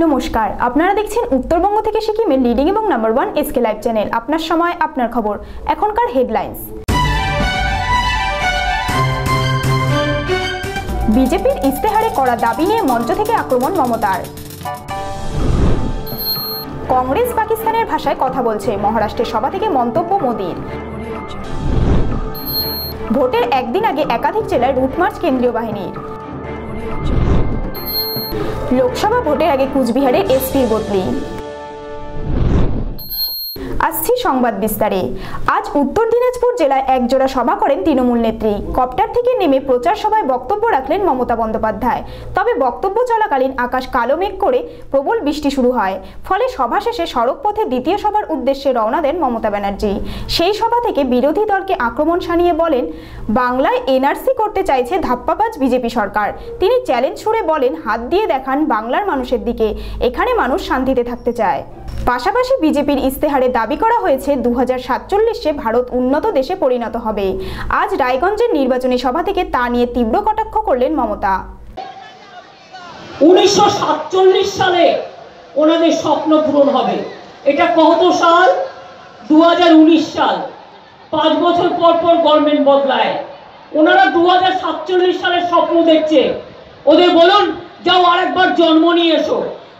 নমস্কার, আপনারা দেখছেন উত্তরবঙ্গ থেকে সিকিমের লিডিং এবং নাম্বার 1 এসকে লাইভ চ্যানেল। আপনার সময় আপনার খবর। এখনকার হেডলাইন্স। বিজেপির ইস্তেহারে করা দাবি নিয়ে মঞ্চ থেকে আক্রমণ মমতার। কংগ্রেস পাকিস্তানের ভাষায় কথা বলছে, মহারাষ্ট্রের সভা থেকে মন্তব্য মোদির। ভোটের একদিন আগে একাধিক জেলায় রুটমার্চ কেন্দ্রীয় বাহিনীর। লোকসভা ভোটের আগে কুচবিহারের এসপির বদলি। আসছি সংবাদ বিস্তারে। আজ উত্তর দিনাজপুর জেলায় একজোড়া সভা করেন তৃণমূল নেত্রী। কপ্টার থেকে নেমে প্রচার সভায় বক্তব্য রাখলেন মমতা বন্দ্যোপাধ্যায়। তবে বক্তব্য চলাকালীন আকাশ কালো মেঘ করে প্রবল বৃষ্টি শুরু হয়। ফলে সভা শেষে সড়ক পথে দ্বিতীয় সভার উদ্দেশ্যে রওনা দেন মমতা ব্যানার্জি। সেই সভা থেকে বিরোধী দলকে আক্রমণ শানিয়ে বলেন, বাংলায় এনআরসি করতে চাইছে ধাপ্পাবাজ বিজেপি সরকার। তিনি চ্যালেঞ্জ ছুড়ে বলেন, হাত দিয়ে দেখান বাংলার মানুষের দিকে, এখানে মানুষ শান্তিতে থাকতে চায়। পাশাপাশি বিজেপির ইস্তেহারে দাবি করা হয়েছে 2047-এ ভারত উন্নত দেশে পরিণত হবে। আজ রায়গঞ্জের নির্বাচনী সভা থেকে তা নিয়ে তীব্র কটাক্ষ করলেন মমতা। 1947 সালে ওনাদের স্বপ্ন পূরণ হবে। এটা কত সাল? 2019 সাল। 5 বছর পর পর গভর্নমেন্ট বদলায়। ওনারা 2047 সালের স্বপ্ন দেখছে। ওদের বলুন, যাও আরেকবার জন্ম নিয়ে এসো।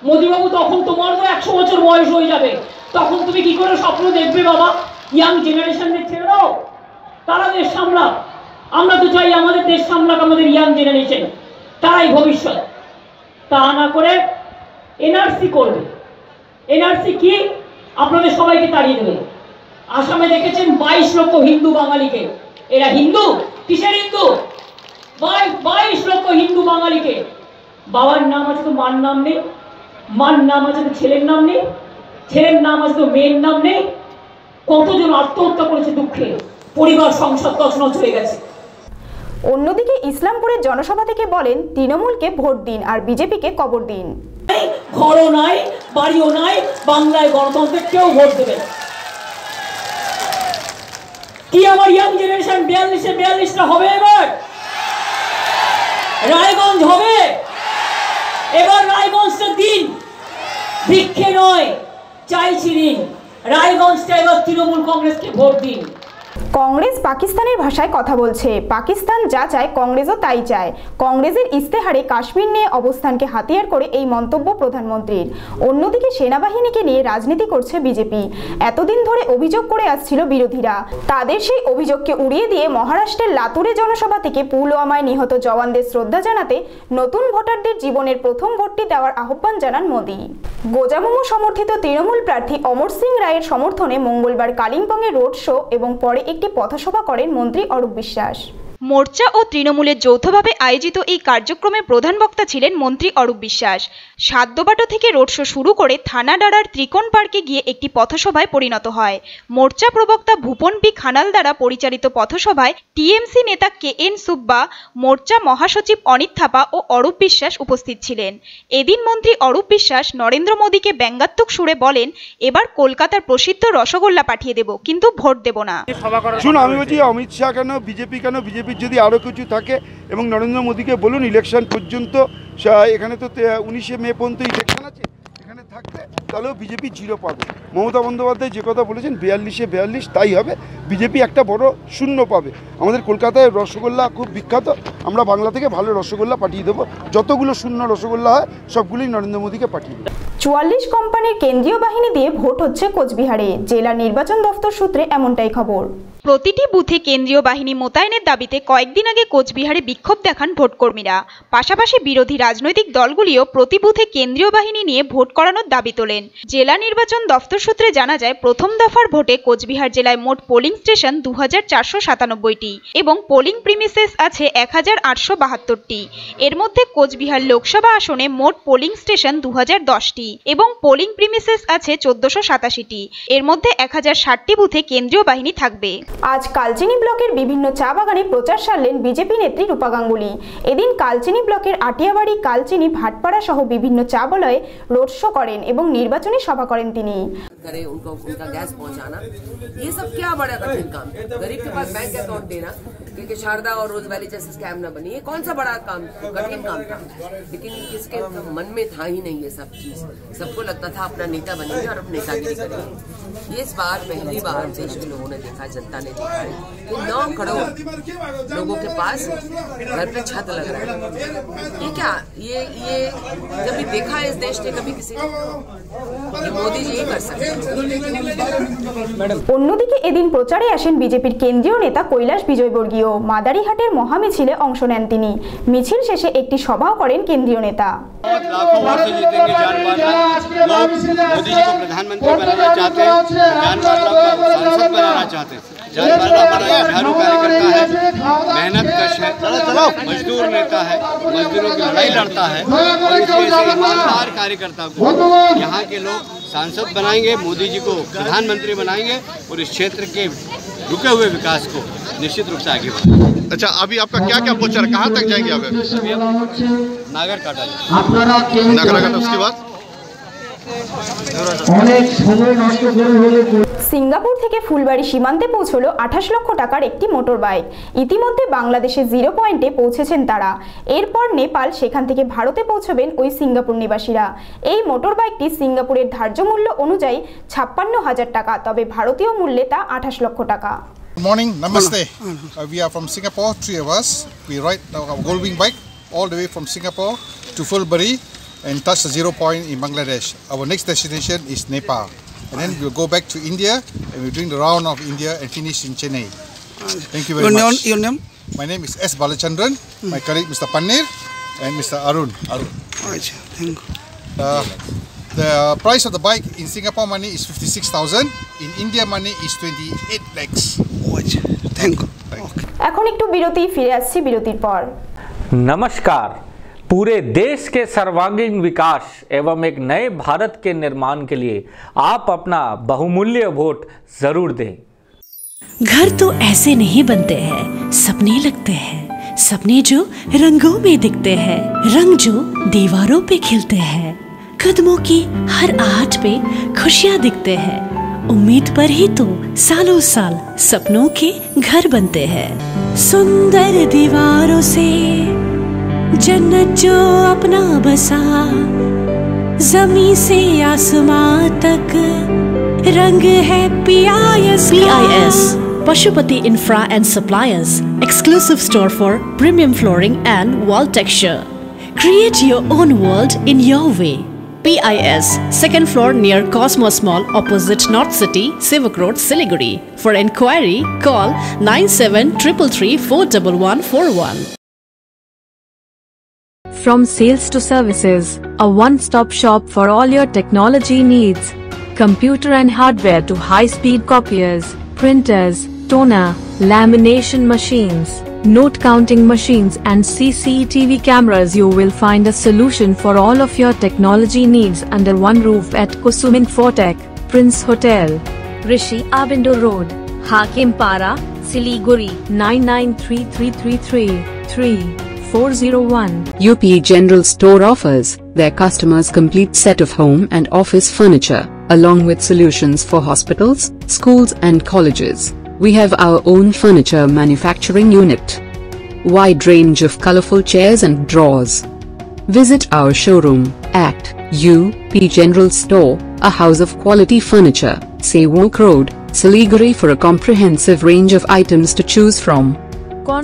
মোদিবাবু, তখন তোমার তো 100 বছর বয়স হয়ে যাবে, তখন তুমি কি করে স্বপ্ন দেখবে বাবা? ইয়াং জেনারেশনদের ছেড়ে দাও, তারা দেশ সামলাক। আমরা তো চাই আমাদের দেশ সামলাক আমাদের ইয়াং জেনারেশন, তারাই ভবিষ্যৎ। তা না করে এনআরসি করবে। এনআরসি কি? আপনাদের সবাইকে তাড়িয়ে দেবে। আসামে দেখেছেন 22 লক্ষ হিন্দু বাঙালিকে। এরা হিন্দু? কিসের হিন্দু? 22 লক্ষ হিন্দু বাঙালিকে। বাবার নাম আছে তো মার নাম নেই, মার নাম আছে তো ছেলের নাম নেই, ছেলের নাম আছে তো মেয়ের নাম নেই। কতজন আত্মহত্যা করেছে দুঃখে, পরিবার সংসার তছনছ হয়ে গেছে। অন্যদিকে ইসলামপুরের জনসভা থেকে বলেন, তৃণমূলকে ভোট দিন আর বিজেপিকে কবর দিন। ঘরও নাই, বাড়িও নাই, বাংলায় গণতন্ত্রে কেউ ভোট দেবে না। কি আমার ইয়াং জেনারেশন 42-টা হবে? এবার রায়গঞ্জ হবে। এবার রায়গঞ্জটা দিন, ভিক্ষে নয়, চাইছি দিন। রায়গঞ্জটা এবার তৃণমূল কংগ্রেসকে ভোট দিন। কংগ্রেস পাকিস্তানের ভাষায় কথা বলছে, পাকিস্তান যা চায় কংগ্রেসও তাই চায়। কংগ্রেসের ইস্তেহারে কাশ্মীর নিয়ে অবস্থানকে হাতিয়ার করে এই মন্তব্য প্রধানমন্ত্রীর। অন্যদিকে সেনাবাহিনীকে নিয়ে রাজনীতি করছে বিজেপি। এতদিন ধরে অভিযোগ করে আসছিল বিরোধীরা। তাদের সেই অভিযোগকে উড়িয়ে দিয়ে মহারাষ্ট্রের লাতুরে জনসভা থেকে পুলওয়ামায় নিহত জওয়ানদের শ্রদ্ধা জানাতে নতুন ভোটারদের জীবনের প্রথম ভোটটি দেওয়ার আহ্বান জানান মোদি। গোজামুমো সমর্থিত তৃণমূল প্রার্থী অমর সিং রায়ের সমর্থনে মঙ্গলবার কালিম্পংয়ে রোড শো এবং পরে একটি পথসভা করেন মন্ত্রী অরূপ বিশ্বাস। মোর্চা ও তৃণমূলের যৌথভাবে আয়োজিত এই কার্যক্রমে প্রধান বক্তা ছিলেন মন্ত্রী অরূপ বিশ্বাস। সাদ্যবাটো থেকে রোড শো শুরু করে থানাডাড়ার ত্রিকোণ পার্কে গিয়ে একটি পথসভায় পরিণত হয়। মোর্চা প্রবক্তা ভূপন বি খানাল দ্বারা পরিচালিত পথসভায় টিএমসি নেতা KN সুব্বা, মোর্চা মহাসচিব অনিত থাপা ও অরূপ বিশ্বাস উপস্থিত ছিলেন। এদিন মন্ত্রী অরূপ বিশ্বাস নরেন্দ্র মোদীকে ব্যঙ্গাত্মক সুরে বলেন, এবার কলকাতার প্রসিদ্ধ রসগোল্লা পাঠিয়ে দেব, কিন্তু ভোট দেব না। শুনুন, আমি বলছি অমিত শাহ কেন, বিজেপি কেন, বিজেপির যদি আরও কিছু থাকে এবং নরেন্দ্র মোদীকে বলুন ইলেকশন পর্যন্ত, এখানে তো 19শে মে পর্যন্ত ইলেকশন আছে, এখানে থাকতে তাহলেও বিজেপি 0 পাবে। মমতা বন্দ্যোপাধ্যায় যে কথা বলেছেন 42-এ 42 তাই হবে, বিজেপি একটা বড় শূন্য পাবে। আমাদের কলকাতায় রসগোল্লা খুব বিখ্যাত, আমরা বাংলা থেকে ভালো রসগোল্লা পাঠিয়ে দেবো। যতগুলো শূন্য রসগোল্লা হয় সবগুলোই নরেন্দ্র মোদীকে পাঠিয়ে দেবো। 44 কোম্পানির কেন্দ্রীয় বাহিনী দিয়ে ভোট হচ্ছে কোচবিহারে। জেলা নির্বাচন দফতর সূত্রে এমনটাই খবর। প্রতিটি বুথে কেন্দ্রীয় বাহিনী মোতায়েনের দাবিতে কয়েকদিন আগে কোচবিহারে বিক্ষোভ দেখান ভোটকর্মীরা। পাশাপাশি বিরোধী রাজনৈতিক দলগুলিও প্রতি বুথে কেন্দ্রীয় বাহিনী নিয়ে ভোট করানোর দাবি তোলেন। জেলা নির্বাচন দফতর সূত্রে জানা যায়, প্রথম দফার ভোটে কোচবিহার জেলায় মোট পোলিং স্টেশন 2497টি এবং পোলিং প্রিমিসেস আছে 1872টি। এর মধ্যে কোচবিহার লোকসভা আসনে মোট পোলিং স্টেশন 2010টি এবং পোলিং প্রিমিসেস আছে 1487টি। এর মধ্যে 1060টি বুথে কেন্দ্রীয় বাহিনী থাকবে। আজ কালচিনি ব্লকের বিভিন্ন চা বাগানে প্রচার সারলেন বিজেপি নেত্রী রূপা গাঙ্গুলি। এদিন কালচিনি ব্লকের আটিয়াবাড়ি, কালচিনি, ভাটপাড়া সহ বিভিন্ন চা বলয়ে রোড শো করেন এবং নির্বাচনী সভা করেন তিনি। क्योंकि शारदा और रोज वैली जैसे स्कैम ना बनी। ये कौन सा बड़ा काम, कठिन काम था, लेकिन किसके मन में था ही नहीं ये सब चीज। सबको लगता था अपना नेता बनेंगे और अपने नेतागिरी करेंगे। ये इस बार पहली बार देश के लोगों ने देखा, जनता ने देखा है कि 9 करोड़ लोगों के पास घर पे छत लग रहा है। ये क्या, ये कभी देखा है इस देश ने कभी किसी को? ये मोदी जी ही कर सकते हैं। অন্যদিকে এদিন প্রচারে আসেন বিজেপির কেন্দ্রীয় নেতা কৈলাস বিজয়বর্গীয়। মাদারিহাটের মহামিছিলে অংশ নেন তিনি। মিছিল শেষে একটি সভাও করেন কেন্দ্রীয় নেতা। लाखों वोट से जीतेंगे लोग मोदी जी को प्रधानमंत्री बनाना चाहते हैं, सांसद बनाना चाहते हैं। हमारा झाड़ू कार्यकर्ता है, मेहनत कश है, मजदूर नेता है, मजदूरों की लड़ाई लड़ता है और इसलिए ईमानदार कार्यकर्ता को यहाँ के लोग सांसद बनाएंगे, मोदी जी को प्रधानमंत्री बनाएंगे और इस क्षेत्र के रुके हुए विकास को निश्चित रूप से आगे बढ़ाएंगे। अच्छा, अभी आपका क्या क्या प्रचार, कहाँ तक जाएंगे आप? नागर काटा नागर, उसके बाद সিঙ্গাপুর থেকে ফুলবাড়ি সীমান্তে পৌঁছলো 28 লক্ষ টাকার একটি মোটর বাইক। ইতিমধ্যে বাংলাদেশের 0 পয়েন্টে পৌঁছেছেন তারা। এরপর নেপাল, সেখান থেকে ভারতে পৌঁছবেন ওই সিঙ্গাপুর নিবাসীরা। এই মোটর বাইকটি সিঙ্গাপুরের ধার্য মূল্য অনুযায়ী 56,000 টাকা, তবে ভারতীয় মূল্যে তা 28 লক্ষ টাকা। Good morning, namaste. We are from Singapore, 3 of us. We ride our Goldwing bike all the way from Singapore to Fulbari and touch the 0 point in Bangladesh. Our next destination is Nepal. And then we'll go back to India and we're doing the round of India and finish in Chennai. Thank you very much. Your name? My name is S. Balachandran, my colleague Mr. Panir and Mr. Arun. Thank you. The price of the bike in Singapore money is 56,000. In India money is 28 lakhs. Thank you. এখন একটু বিরতি, ফিরে আসছি বিরতির পর। नमस्कार। पूरे देश के सर्वांगीण विकास एवं एक नए भारत के निर्माण के लिए आप अपना बहुमूल्य वोट जरूर दें। घर तो ऐसे नहीं बनते हैं, सपने लगते हैं। सपने जो रंगों में दिखते हैं, रंग जो दीवारों पे खिलते हैं। कदमों की हर आहट पे खुशियाँ दिखते हैं। उम्मीद पर ही तो सालों साल सपनों के घर बनते हैं। सुंदर दीवारों से जन्नत जो अपना बसा, जमीन से आसमां तक रंग है PIS। Pashupati Infra and Suppliers, exclusive store for premium flooring and wall texture. Create your own world in your way. PIS, second floor near Cosmos Mall, opposite North City, Sivak Road, Siliguri. For enquiry, call 9733341141. From sales to services, a one-stop shop for all your technology needs. Computer and hardware to high-speed copiers, printers, toner, lamination machines, note counting machines and CCTV cameras. You will find a solution for all of your technology needs under one roof at Kusumin Fortech, Prince Hotel, Rishi Abindo Road, Hakimpara, Siliguri, 9933333401. UP General Store offers their customers complete set of home and office furniture, along with solutions for hospitals, schools and colleges. We have our own furniture manufacturing unit. Wide range of colorful chairs and drawers. Visit our showroom at UP General Store, a house of quality furniture, Sewok Road, Siliguri for a comprehensive range of items to choose from.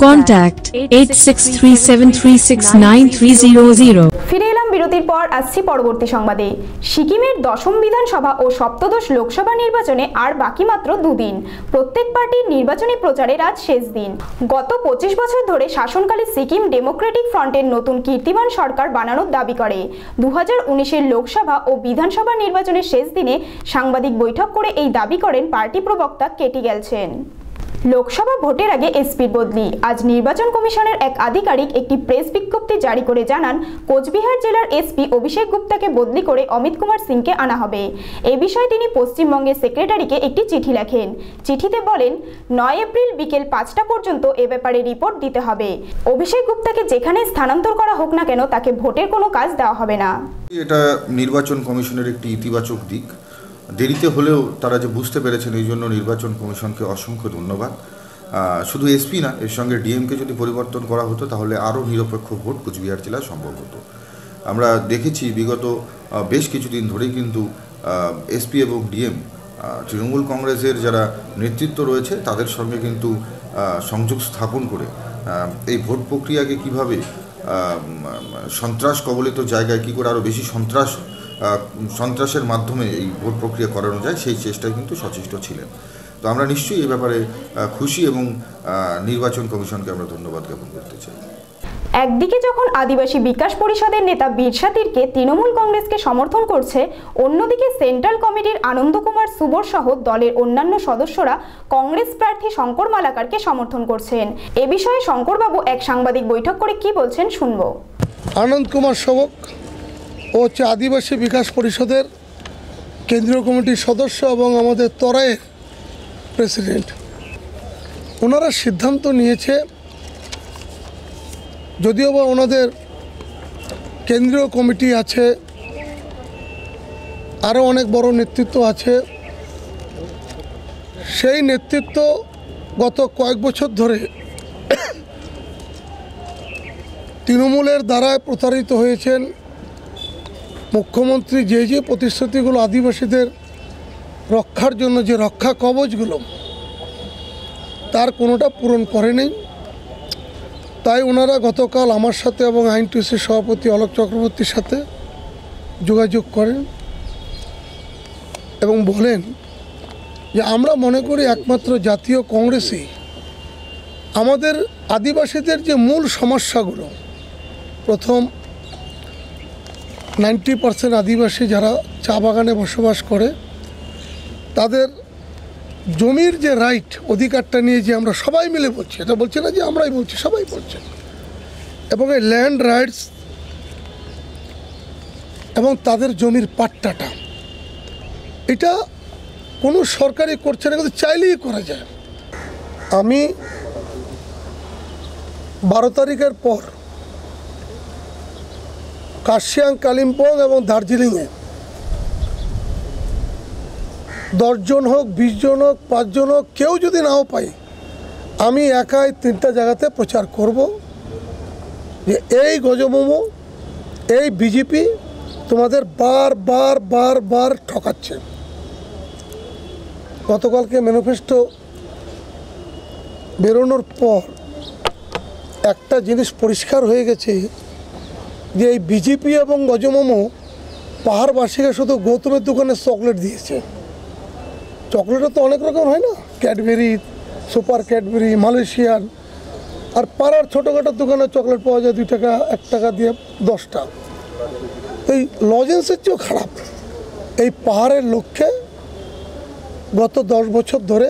Contact 8637369300. ফিরে এলাম বিরতির পর, আসছি পরবর্তী সংবাদে। সিকিমের 10ম বিধানসভা ও সপ্তদশ লোকসভা নির্বাচনে আর বাকি মাত্র 2 দিন। প্রত্যেক পার্টির নির্বাচনী প্রচারের আজ শেষ দিন। গত 25 বছর ধরে শাসনকালে সিকিম ডেমোক্রেটিক ফ্রন্টের নতুন কীর্তিমান সরকার বানানোর দাবি করে। 2019-এর লোকসভা ও বিধানসভা নির্বাচনের শেষ দিনে সাংবাদিক বৈঠক করে এই দাবি করেন পার্টি প্রবক্তা কেটি গেলছেন। লোকসভা ভোটের আগে এসপির বদলি। আজ নির্বাচন কমিশনের এক আধিকারিক একটি প্রেস বিজ্ঞপ্তি জারি করে জানান, কোচবিহার জেলার এসপি অভিষেক গুপ্তাকে বদলি করে অমিত কুমার সিংকে আনা হবে। এ বিষয়ে তিনি পশ্চিমবঙ্গের সেক্রেটারিকে একটি চিঠি লেখেন। চিঠিতে বলেন, 9 এপ্রিল বিকেল 5টা পর্যন্ত এ ব্যাপারে রিপোর্ট দিতে হবে। অভিষেক গুপ্তাকে যেখানে স্থানান্তর করা হোক না কেন, তাকে ভোটের কোনো কাজ দেওয়া হবে না। এটা নির্বাচন কমিশনের একটি ইতিবাচক দিক। দেরিতে হলেও তারা যে বুঝতে পেরেছেন, এই জন্য নির্বাচন কমিশনকে অসংখ্য ধন্যবাদ। শুধু এসপি না, এর সঙ্গে ডিএমকে যদি পরিবর্তন করা হতো তাহলে আরও নিরপেক্ষ ভোট কুচবিহার জেলায় সম্ভব হতো। আমরা দেখেছি বিগত বেশ কিছুদিন ধরেই কিন্তু এসপি এবং ডিএম তৃণমূল কংগ্রেসের যারা নেতৃত্ব রয়েছে তাদের সঙ্গে কিন্তু সংযোগ স্থাপন করে এই ভোট প্রক্রিয়াকে কীভাবে সন্ত্রাস কবলিত জায়গায় কী করে আরও বেশি সন্ত্রাসের মাধ্যমে এই ভোট প্রক্রিয়া করানো যায় সেই চেষ্টায় কিন্তু সচেষ্ট ছিলেন। তো আমরা নিশ্চয়ই এই ব্যাপারে খুশি এবং নির্বাচন কমিশনকে আমরা ধন্যবাদ জ্ঞাপন করতে চাই। একদিকে যখন আদিবাসী বিকাশ পরিষদের নেতা বীরসা তীরকে তৃণমূল কংগ্রেসকে সমর্থন করছে, অন্যদিকে সেন্ট্রাল কমিটির আনন্দ কুমার সুবর সহ দলের অন্যান্য সদস্যরা কংগ্রেস প্রার্থী শঙ্কর মালাকারকে সমর্থন করছেন। এ বিষয়ে শঙ্করবাবু এক সাংবাদিক বৈঠক করে কি বলছেন শুনব। আনন্দ কুমার সবক ও হচ্ছে আদিবাসী বিকাশ পরিষদের কেন্দ্রীয় কমিটির সদস্য এবং আমাদের তরাইয়ের প্রেসিডেন্ট। ওনারা সিদ্ধান্ত নিয়েছে, যদিও বা ওনাদের কেন্দ্রীয় কমিটি আছে, আরও অনেক বড় নেতৃত্ব আছে, সেই নেতৃত্ব গত কয়েক বছর ধরে তৃণমূলের দ্বারায় প্রতারিত হয়েছেন। মুখ্যমন্ত্রী যে প্রতিশ্রুতিগুলো আদিবাসীদের রক্ষার জন্য, যে রক্ষা কবচগুলো, তার কোনোটা পূরণ করেনি। তাই ওনারা গতকাল আমার সাথে এবং আইনটিসির সভাপতি অলোক চক্রবর্তীর সাথে যোগাযোগ করেন এবং বলেন যে আমরা মনে করি একমাত্র জাতীয় কংগ্রেসই আমাদের আদিবাসীদের যে মূল সমস্যাগুলো, প্রথম 90% আদিবাসী যারা চা বাগানে বসবাস করে, তাদের জমির যে রাইট, অধিকারটা নিয়ে যে আমরা সবাই মিলে বলছি, এটা বলছি না যে আমরাই বলছি, সবাই বলছে, এবং এই ল্যান্ড রাইটস এবং তাদের জমির পাট্টাটা, এটা কোনো সরকারই করছে না, কিন্তু চাইলেই করা যায়। আমি 12 তারিখের পর কার্শিয়াং, কালিম্পং এবং দার্জিলিংয়ে 10 জন হোক, 20 জন হোক, 5 জন হোক, কেউ যদি নাও পাই, আমি একাই 3টা জায়গাতে প্রচার করব যে এই গজমোমো, এই বিজেপি তোমাদের বার ঠকাচ্ছে। গতকালকে ম্যানিফেস্টো বেরোনোর পর একটা জিনিস পরিষ্কার হয়ে গেছে যে এই বিজেপি এবং গজমোমো পাহাড়বাসীকে শুধু গৌতমের দোকানে চকলেট দিয়েছে। চকলেটও তো অনেক রকম হয় না, ক্যাডবেরি, সুপার ক্যাডবেরি, মালয়েশিয়ান, আর পাড়ার ছোটোখাটো দোকানে চকলেট পাওয়া যায় 2 টাকা, 1 টাকা দিয়ে 10টা। এই লজেন্সের চেয়েও খারাপ। এই পাহাড়ের লক্ষ্যে গত 10 বছর ধরে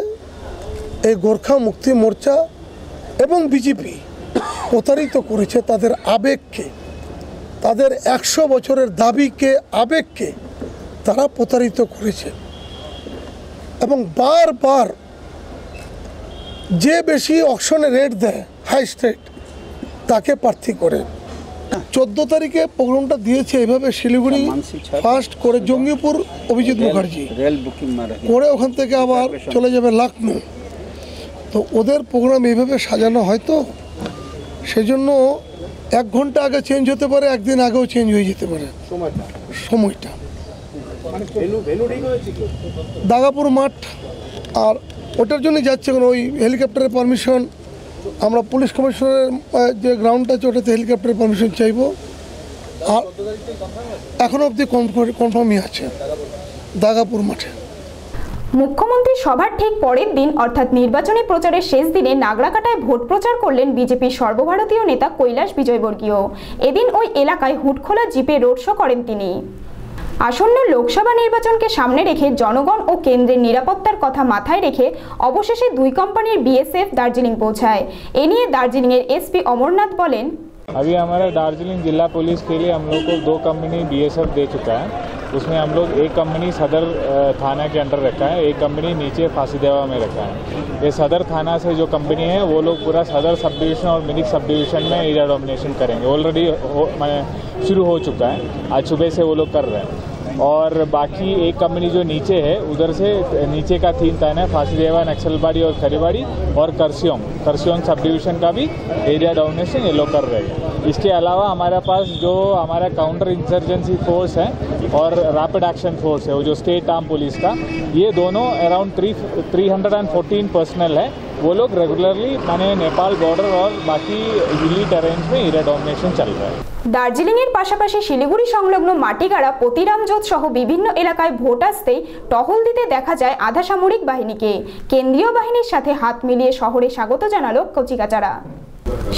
এই গোর্খা মুক্তি মোর্চা এবং বিজেপি প্রতারিত করেছে তাদের আবেগকে, তাদের 100 বছরের দাবিকে, আবেগকে তারা প্রতারিত করেছে। এবং বারবার যে বেশি অকশনে রেট দেয়, হাইস্ট রেট, তাকে প্রার্থী করে। 14 তারিখে প্রোগ্রামটা দিয়েছে এইভাবে, শিলিগুড়ি ফার্স্ট করে জঙ্গিপুর অভিজিৎ মুখার্জি করে, ওখান থেকে আবার চলে যাবে লখনউ। তো ওদের প্রোগ্রাম এইভাবে সাজানো হয়তো, সেজন্য 1 ঘন্টা আগে চেঞ্জ হতে পারে, একদিন আগেও চেঞ্জ হয়ে যেতে পারে সময়টা। দাগাপুর মাঠ, আর ওটার জন্য যাচ্ছে ওই হেলিকপ্টারের পারমিশন, আমরা পুলিশ কমিশনারের যে গ্রাউন্ডটা আছে ওটাতে হেলিকপ্টারের পারমিশন চাইব। আর এখনও অবধি কনফার্মই আছে দাগাপুর মাঠে। মুখ্যমন্ত্রী সভার ঠিক পরের দিন অর্থাৎ নির্বাচনী প্রচারের শেষ দিনে নাগরাকাটায় ভোট প্রচার করলেন বিজেপির সর্বভারতীয় নেতা কৈলাস বিজয়বর্গীয়। এদিন ওই এলাকায় হুটখোলা জিপে রোড শো করেন তিনি। আসন্ন লোকসভা নির্বাচনকে সামনে রেখে জনগণ ও কেন্দ্রের নিরাপত্তার কথা মাথায় রেখে অবশেষে 2 কোম্পানির বিএসএফ দার্জিলিং পৌঁছায়। এ নিয়ে দার্জিলিংয়ের এসপি অমরনাথ বলেন, अभी हमारा दार्जिलिंग जिला पुलिस के लिए हम लोग को 2 कंपनी बीएसएफ दे चुका है। उसमें हम लोग एक कंपनी सदर थाना के अंडर रखा है, एक कंपनी नीचे फांसीदेवा में रखा है। ये सदर थाना से जो कंपनी है वो लोग पूरा सदर सब डिवीज़न और मिरिक सब डिवीज़न में एरिया डोमिनेशन करेंगे। ऑलरेडी शुरू हो चुका है, आज सुबह से वो लोग कर रहे हैं। और बाकी एक कंपनी जो नीचे है उधर से नीचे का 3 थाना है, फांसीदेवा, नक्सलबाड़ी और खरीबाड़ी और करसियोंग सब डिवीजन का भी एरिया डोमिनेशन ये लोग कर रहे हैं। इसके अलावा हमारे पास जो हमारा काउंटर इंसर्जेंसी फोर्स है और रैपिड एक्शन फोर्स है, वो जो स्टेट आर्म पुलिस का, ये दोनों अराउंड 314 पर्सनल है। वो लोग रेगुलरली माने नेपाल बॉर्डर और बाकी हिली टेरेन्स में एरिया डोमिनेशन चल रहा है। দার্জিলিংয়ের পাশাপাশি শিলিগুড়ি সংলগ্ন মাটিগাড়া, পতিরামজোত সহ বিভিন্ন এলাকায় ভোট আসতেই টহল দিতে দেখা যায় আধা সামরিক বাহিনীকে। কেন্দ্রীয় বাহিনীর সাথে হাত মিলিয়ে শহরে স্বাগত জানালো কচিকাচারা।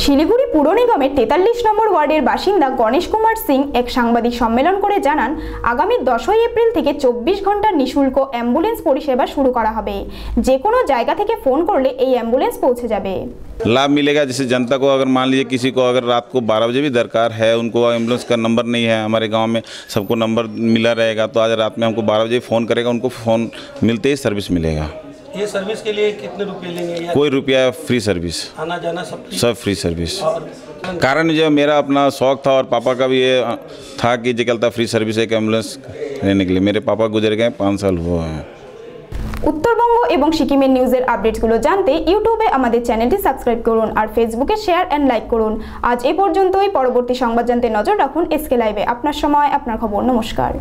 শিলিগুড়ি পুর নিগমের 43 নম্বর ওয়ার্ডের বাসিন্দা গণেশ কুমার সিং এক সাংবাদিক সম্মেলন করে জানান, আগামী 10 এপ্রিল থেকে 24 ঘন্টার নিঃশুল্ক অ্যাম্বুলেন্স পরিষেবা শুরু করা হবে। যে কোনো জায়গা থেকে ফোন করলে এই অ্যাম্বুলেন্স পৌঁছে যাবে। लाभ मिलेगा। जैसे जनता को अगर मान लीजिए किसी को अगर रात को 12 बजे भी दरकार है, उनको एम्बुलेंस का नंबर नहीं है, हमारे गांव में सबको नंबर मिला रहेगा, तो आज रात में हमको 12 बजे फ़ोन करेगा, उनको फ़ोन मिलते ही सर्विस मिलेगा। ये सर्विस के लिए कितने रुपये लेंगे? कोई रुपया, फ्री सर्विस, आना जाना सब फ्री सर्विस। कारण जो मेरा अपना शौक था और पापा का भी ये था कि जो चलता फ्री सर्विस एक एम्बुलेंस लेने के लिए। मेरे पापा गुजर गए, 5 साल हुआ है। উত্তরবঙ্গ এবং সিকিমের নিউজের আপডেটসগুলো জানতে ইউটিউবে আমাদের চ্যানেলটি সাবস্ক্রাইব করুন আর ফেসবুকে শেয়ার এন্ড লাইক করুন। আজ এই পর্যন্তই। পরবর্তী সংবাদ জানতে নজর রাখুন এসকে লাইভে। আপনার সময়, আপনার খবর। নমস্কার।